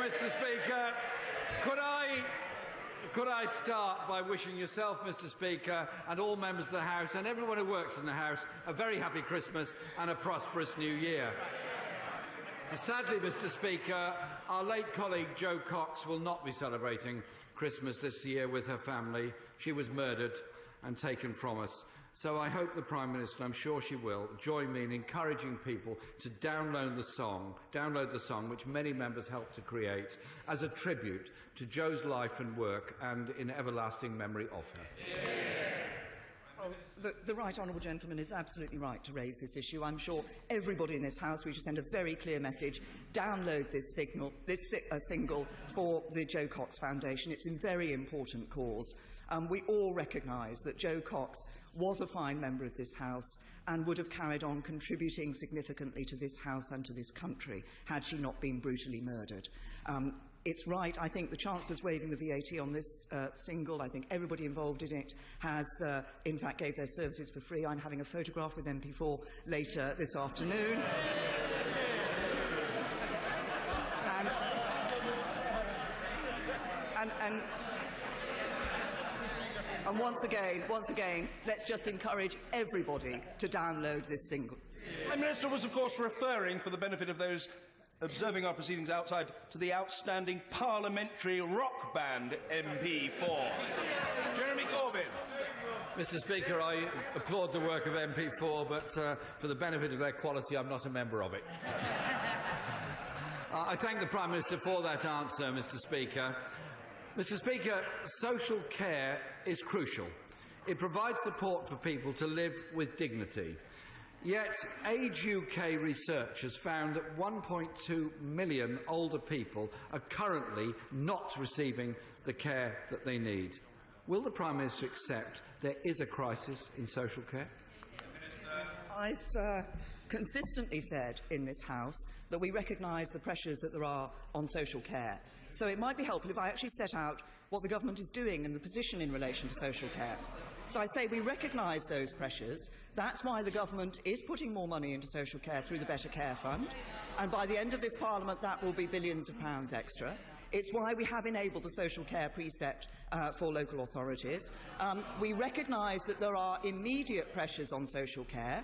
Mr. Speaker. Could I start by wishing yourself, Mr. Speaker, and all members of the House and everyone who works in the House a very happy Christmas and a prosperous New Year. Sadly, Mr. Speaker, our late colleague Jo Cox will not be celebrating Christmas this year with her family. She was murdered and taken from us. So I hope the Prime Minister, I'm sure she will, join me in encouraging people to download the song which many members helped to create as a tribute to Jo's life and work and in everlasting memory of her. Well, the right honourable gentleman is absolutely right to raise this issue. I'm sure everybody in this House, we should send a very clear message. Download this single for the Jo Cox Foundation. It's a very important cause. We all recognise that Jo Cox was a fine member of this House and would have carried on contributing significantly to this House and to this country had she not been brutally murdered. It's right. I think the Chancellor's waiving the VAT on this single. I think everybody involved in it has, in fact, gave their services for free. I'm having a photograph with MP4 later this afternoon. And once again, let's just encourage everybody to download this single. The Prime Minister was, of course, referring, for the benefit of those observing our proceedings outside, to the outstanding parliamentary rock band MP4. Jeremy Corbyn. Mr. Speaker, I applaud the work of MP4, but for the benefit of their quality, I'm not a member of it. I thank the Prime Minister for that answer, Mr. Speaker. Mr. Speaker, social care is crucial. It provides support for people to live with dignity. Yet, Age UK research has found that 1.2 million older people are currently not receiving the care that they need. Will the Prime Minister accept there is a crisis in social care? I've consistently said in this House that we recognise the pressures that there are on social care. So it might be helpful if I actually set out what the government is doing and the position in relation to social care. So I say we recognise those pressures. That's why the government is putting more money into social care through the Better Care Fund. And by the end of this Parliament, that will be billions of pounds extra. It's why we have enabled the social care precept for local authorities. We recognise that there are immediate pressures on social care.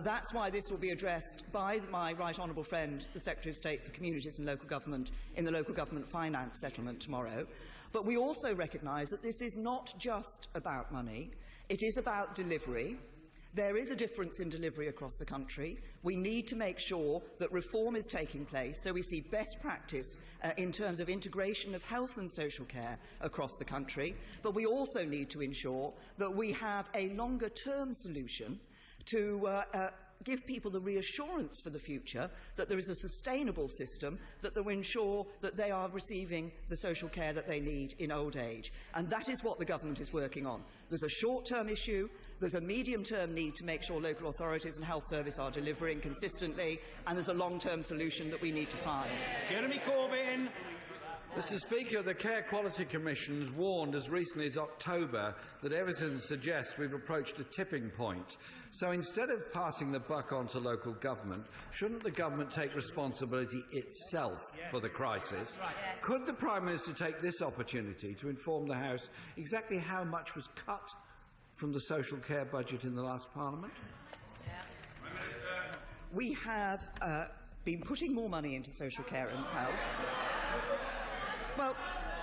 That's why this will be addressed by my right honourable friend, the Secretary of State for Communities and Local Government, in the Local Government Finance Settlement tomorrow. But we also recognise that this is not just about money. It is about delivery. There is a difference in delivery across the country. We need to make sure that reform is taking place so we see best practice in terms of integration of health and social care across the country. But we also need to ensure that we have a longer-term solution to give people the reassurance for the future that there is a sustainable system that will ensure that they are receiving the social care that they need in old age. And that is what the government is working on. There's a short-term issue, there's a medium-term need to make sure local authorities and health service are delivering consistently, and there's a long-term solution that we need to find. Jeremy Corbyn. Mr. Speaker, the Care Quality Commission has warned as recently as October that evidence suggests we've approached a tipping point. So instead of passing the buck on to local government, shouldn't the government take responsibility itself for the crisis? Could the Prime Minister take this opportunity to inform the House exactly how much was cut from the social care budget in the last Parliament? We have been putting more money into social care and health. Well,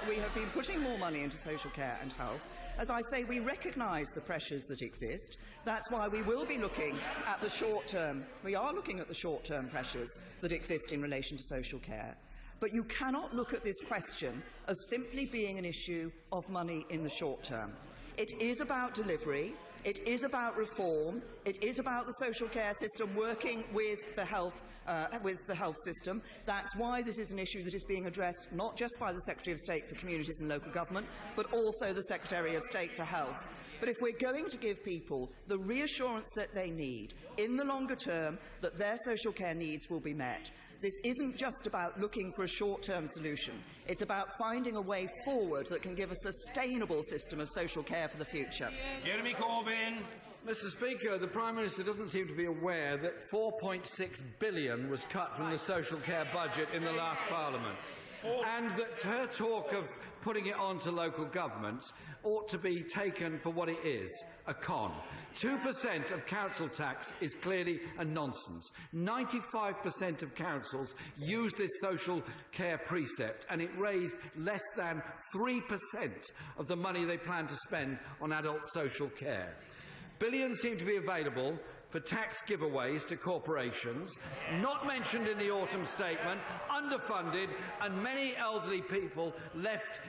we have been putting more money into social care and health. As I say, we recognise the pressures that exist. That's why we will be looking at the short-term. We are looking at the short-term pressures that exist in relation to social care. But you cannot look at this question as simply being an issue of money in the short term. It is about delivery. It is about reform. It is about the social care system working with the health system. That's why this is an issue that is being addressed not just by the Secretary of State for Communities and Local Government, but also the Secretary of State for Health. But if we're going to give people the reassurance that they need in the longer term that their social care needs will be met, this isn't just about looking for a short-term solution. It's about finding a way forward that can give a sustainable system of social care for the future. Jeremy Corbyn. Mr. Speaker, the Prime Minister doesn't seem to be aware that £4.6 billion was cut from the social care budget in the last Parliament. and that her talk of putting it on to local governments ought to be taken for what it is, a con. 2% of council tax is clearly a nonsense. 95% of councils use this social care precept, and it raised less than 3% of the money they plan to spend on adult social care. Billions seem to be available for tax giveaways to corporations, not mentioned in the autumn statement, underfunded, and many elderly people left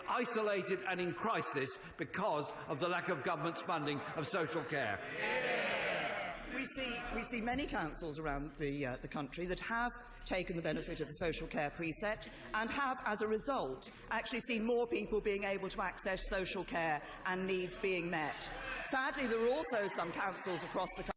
isolated and in crisis because of the lack of government's funding of social care. We see many councils around the country that have taken the benefit of the social care precept and have, as a result, actually seen more people being able to access social care and needs being met. Sadly, there are also some councils across the country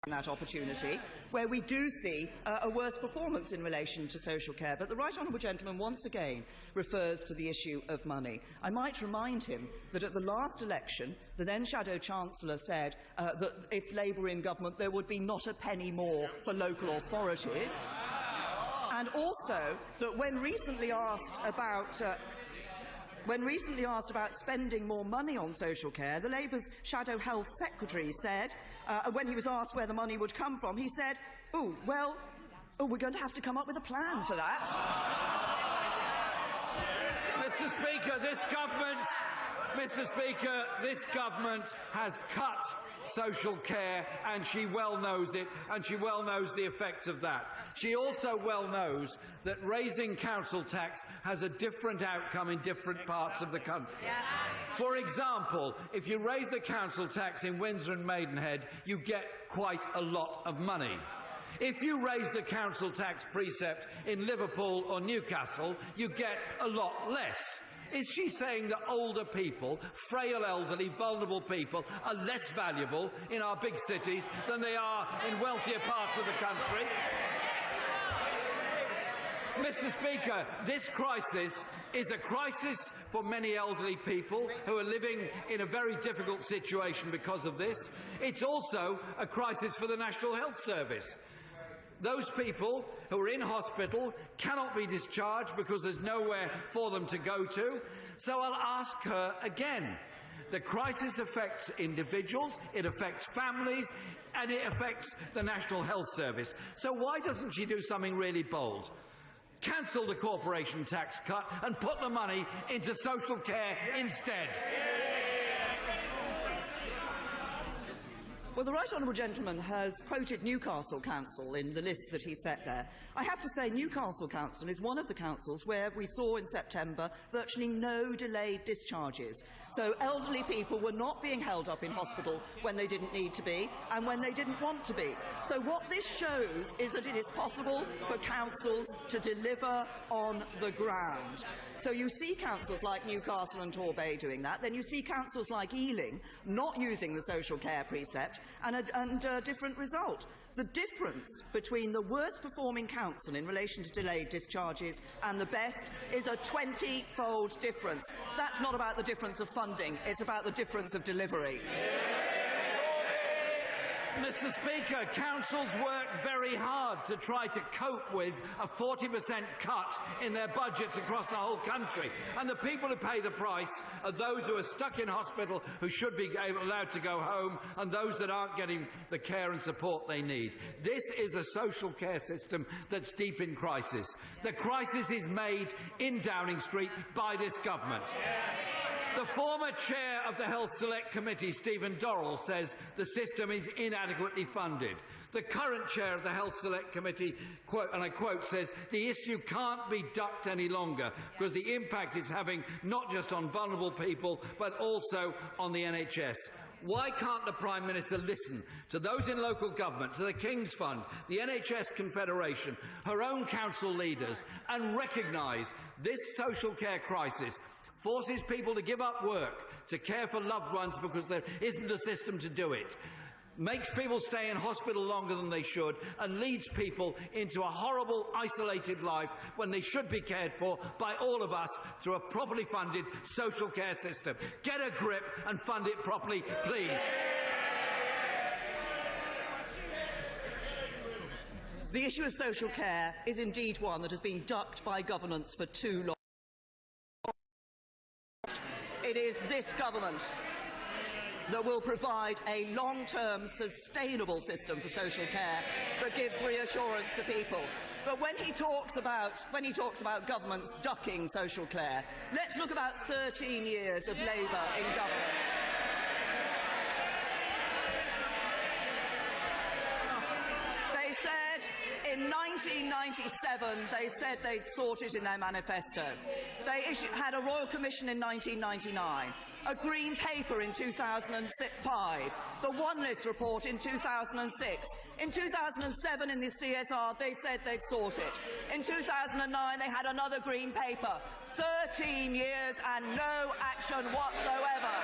that opportunity, where we do see a worse performance in relation to social care. But the Right Honourable Gentleman once again refers to the issue of money. I might remind him that at the last election, the then Shadow Chancellor said that if Labour were in government, there would be not a penny more for local authorities. And also that when recently asked about spending more money on social care, the Labour's Shadow Health Secretary said, when he was asked where the money would come from, he said, we're going to have to come up with a plan for that. Mr. Speaker, this government has cut social care, and she well knows it, and she well knows the effects of that. She also well knows that raising council tax has a different outcome in different parts of the country. Yeah. For example, if you raise the council tax in Windsor and Maidenhead, you get quite a lot of money. If you raise the council tax precept in Liverpool or Newcastle, you get a lot less. Is she saying that older people, frail elderly, vulnerable people, are less valuable in our big cities than they are in wealthier parts of the country? Mr. Speaker, this crisis is a crisis for many elderly people who are living in a very difficult situation because of this. It's also a crisis for the National Health Service. Those people who are in hospital cannot be discharged because there's nowhere for them to go to. So I'll ask her again. The crisis affects individuals, it affects families, and it affects the National Health Service. So why doesn't she do something really bold? Cancel the corporation tax cut and put the money into social care instead. Well, the Right Honourable Gentleman has quoted Newcastle Council in the list that he set there. I have to say Newcastle Council is one of the councils where we saw in September virtually no delayed discharges. So elderly people were not being held up in hospital when they didn't need to be and when they didn't want to be. So what this shows is that it is possible for councils to deliver on the ground. So you see councils like Newcastle and Torbay doing that. Then you see councils like Ealing not using the social care precept, and a different result. The difference between the worst performing council in relation to delayed discharges and the best is a 20-fold difference. That's not about the difference of funding, it's about the difference of delivery. Mr. Speaker, councils work very hard to try to cope with a 40% cut in their budgets across the whole country. And the people who pay the price are those who are stuck in hospital, who should be allowed to go home, and those that aren't getting the care and support they need. This is a social care system that's deep in crisis. The crisis is made in Downing Street by this government. The former chair of the Health Select Committee, Stephen Dorrell, says the system is inadequately funded. The current chair of the Health Select Committee, and I quote, says the issue can't be ducked any longer because the impact it's having not just on vulnerable people but also on the NHS. Why can't the Prime Minister listen to those in local government, to the King's Fund, the NHS Confederation, her own council leaders, and recognise this social care crisis forces people to give up work to care for loved ones because there isn't a system to do it, makes people stay in hospital longer than they should, and leads people into a horrible, isolated life when they should be cared for by all of us through a properly funded social care system. Get a grip and fund it properly, please. The issue of social care is indeed one that has been ducked by governments for too long. It is this government that will provide a long-term, sustainable system for social care that gives reassurance to people. But when he talks about governments ducking social care, let's look about 13 years of Labour in government. In 1997, they said they'd sort it in their manifesto. They had a Royal Commission in 1999, a Green Paper in 2005, the One List report in 2006. In 2007, in the CSR, they said they'd sort it. In 2009, they had another Green Paper. 13 years and no action whatsoever.